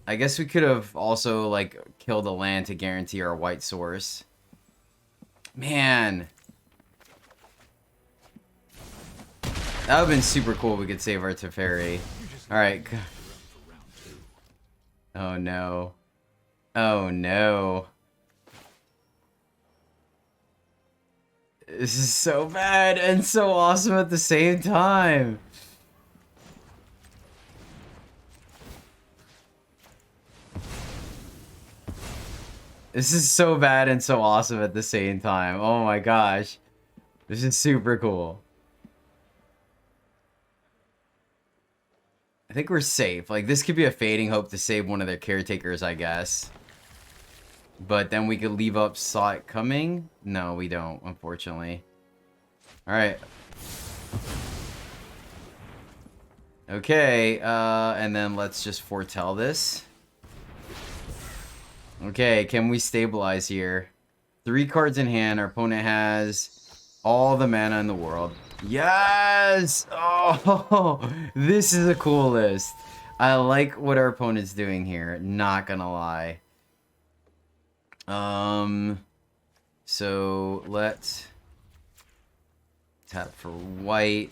I guess we could have also, like, killed a land to guarantee our white source. Man. That would have been super cool if we could save our Teferi. Alright. Oh no. Oh no. This is so bad and so awesome at the same time. This is so bad and so awesome at the same time. Oh my gosh. This is super cool. I think we're safe. Like, this could be a fading hope to save one of their caretakers, I guess. But then we could leave up Saw It Coming? No, we don't, unfortunately. Alright. Okay, and then let's just foretell this. Okay, can we stabilize here? 3 cards in hand. Our opponent has all the mana in the world. Yes! Oh, this is a cool list. I like what our opponent's doing here. Not gonna lie. So let's tap for white.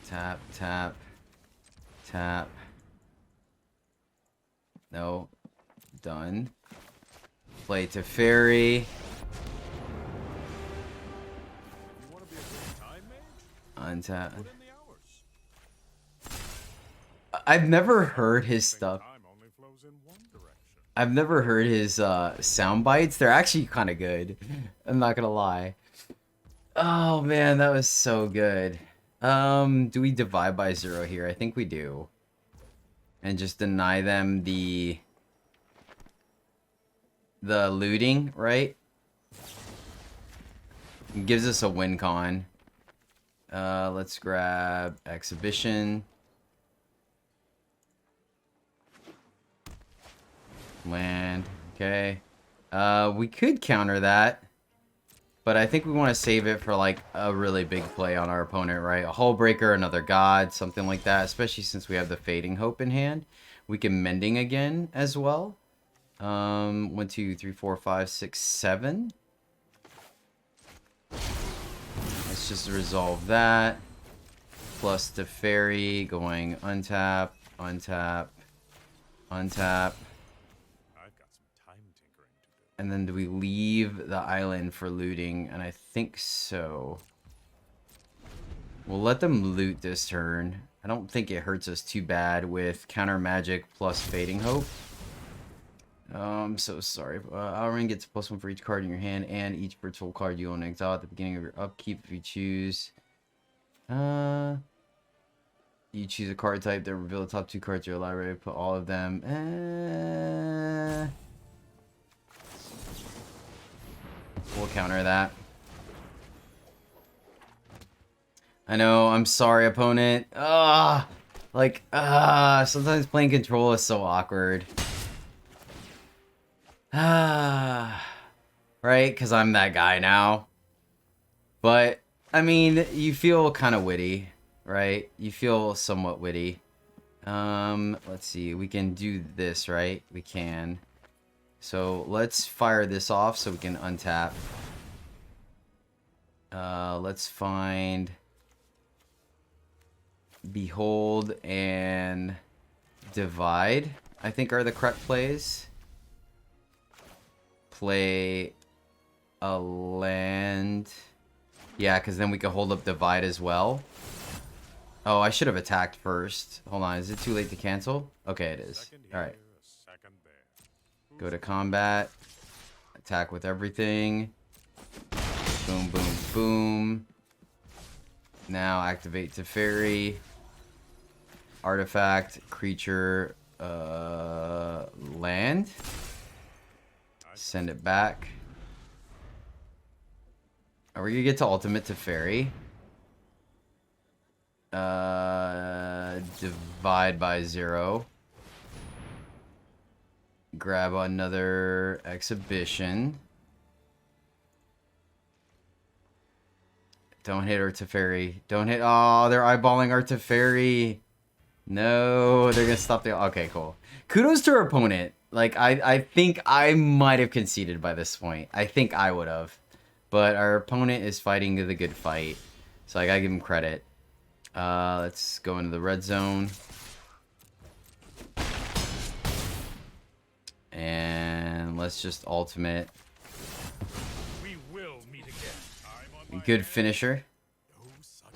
Tap, tap, tap. No. Done. Play Teferi. Untap. I've never heard his stuff. I've never heard his sound bites. They're actually kind of good. I'm not gonna lie. Oh man, that was so good. Do we divide by 0 here? I think we do. And just deny them the looting, right? It gives us a win con. Let's grab Exhibition. Land. Okay. We could counter that. But I think we want to save it for, like, a really big play on our opponent, right? A Hullbreaker, another God, something like that. Especially since we have the Fading Hope in hand. We can Mending again as well. 1, 2, 3, 4, 5, 6, 7. Let's just resolve that. Plus Teferi going untap, untap, untap. And then do we leave the island for looting? And I think so. We'll let them loot this turn. I don't think it hurts us too bad with counter magic plus Fading Hope. I'm so sorry. Alrund gets +1 for each card in your hand and each virtual card you own in exile at the beginning of your upkeep if you choose. You choose a card type, then reveal the top 2 cards of your library, put all of them. We'll counter that. I know, I'm sorry, opponent. Sometimes playing control is so awkward. Right? Because I'm that guy now. But, I mean, you feel kind of witty, right? You feel somewhat witty. Let's see. We can do this, right? We can. So, let's fire this off so we can untap. Let's find Behold and Divide, I think are the correct plays. Play a land. Yeah, because then we can hold up Divide as well. Oh, I should have attacked first. Hold on, is it too late to cancel? Okay, it is. Alright. Go to combat. Attack with everything. Boom, boom, boom. Now activate Teferi. Artifact, creature, land. Send it back. Are we gonna get to ultimate Teferi? Divide by 0. Grab another exhibition. Don't hit our Teferi. Don't hit. Oh, they're eyeballing our Teferi. No, they're gonna stop the. Okay, cool. Kudos to our opponent. Like, I think I might have conceded by this point. I think I would have. But our opponent is fighting the good fight. So I gotta give him credit. Let's go into the red zone. And let's just ultimate. We will meet again. I'm on my Good finisher. no such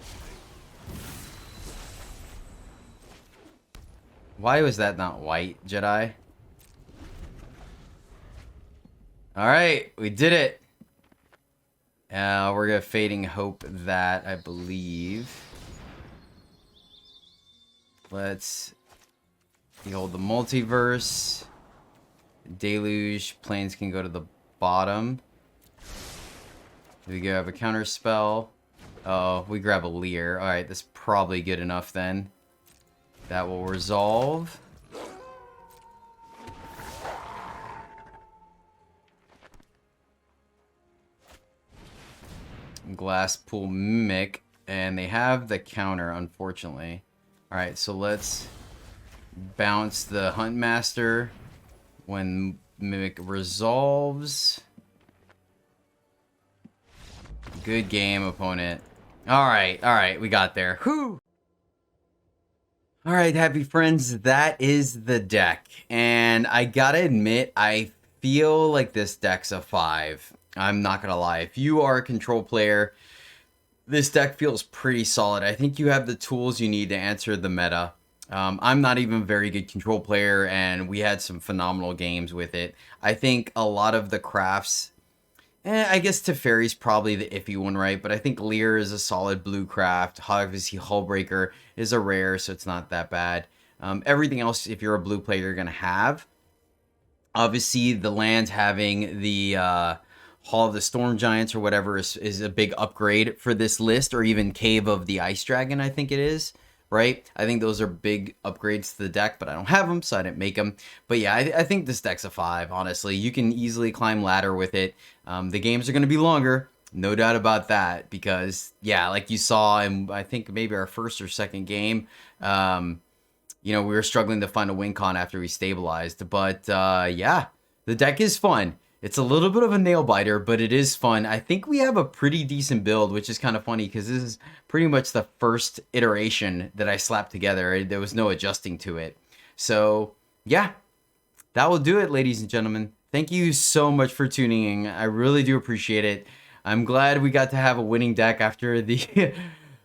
Why was that not white, Jedi? Alright, we did it. We're gonna Fading Hope that, I believe. Let's behold the multiverse. Deluge. Planes can go to the bottom. We grab a counter spell. Oh, we grab a Lier. Alright, that's probably good enough then. That will resolve. Glass Pool Mimic. And they have the counter, unfortunately. Alright, so let's bounce the Huntmaster when Mimic resolves. Good game, opponent. Alright, we got there. Whew! Alright, happy friends, that is the deck. And I gotta admit, I feel like this deck's a 5. I'm not gonna lie. If you are a control player, this deck feels pretty solid. I think you have the tools you need to answer the meta. I'm not even a very good control player, and we had some phenomenal games with it. I think a lot of the crafts... I guess Teferi's probably the iffy one, right? But I think Lier is a solid blue craft. Obviously, Hullbreaker is a rare, so it's not that bad. Everything else, if you're a blue player, you're going to have. Obviously, the land having the Hall of the Storm Giants or whatever is a big upgrade for this list, or even Cave of the Ice Dragon, I think it is. Right? I think those are big upgrades to the deck, but I don't have them, so I didn't make them. But yeah, I think this deck's a 5, honestly. You can easily climb ladder with it. The games are going to be longer, no doubt about that, because, yeah, like you saw in, I think, maybe our first or second game, you know, we were struggling to find a win con after we stabilized. But, yeah, the deck is fun. It's a little bit of a nail biter, but it is fun. I think we have a pretty decent build, which is kind of funny because this is pretty much the first iteration that I slapped together. There was no adjusting to it. So, yeah, that will do it, ladies and gentlemen. Thank you so much for tuning in. I really do appreciate it. I'm glad we got to have a winning deck after the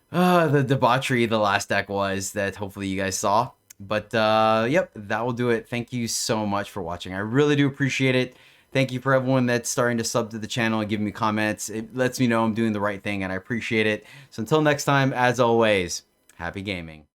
the debauchery the last deck was that hopefully you guys saw. But, yep, that will do it. Thank you so much for watching. I really do appreciate it. Thank you for everyone that's starting to sub to the channel and giving me comments. It lets me know I'm doing the right thing, and I appreciate it. So until next time, as always, happy gaming.